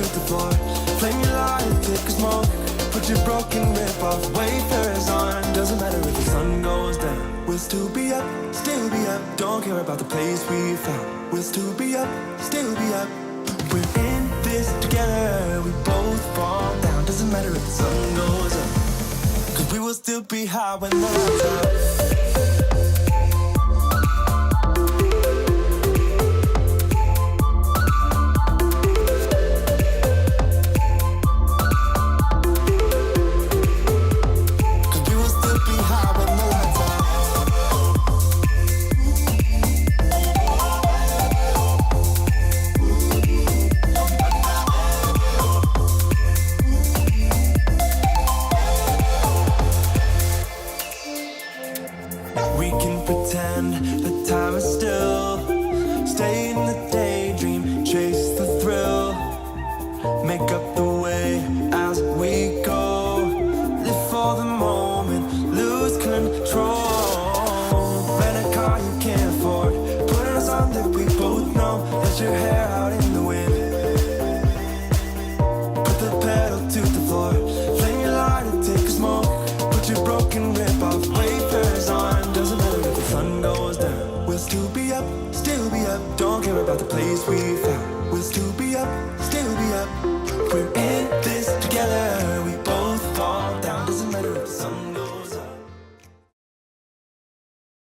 to the floor. Flame your light, thick as smoke. Put your broken rip off, wafers on. Doesn't matter if the sun goes down. We'll still be up, still be up. Don't care about the place we found. We'll still be up, still be up. We're in this together. We both fall down. Doesn't matter if the sun goes up. 'Cause we will still be high when the lights out. Don't care about the place we found. We'll still be up, still be up. We're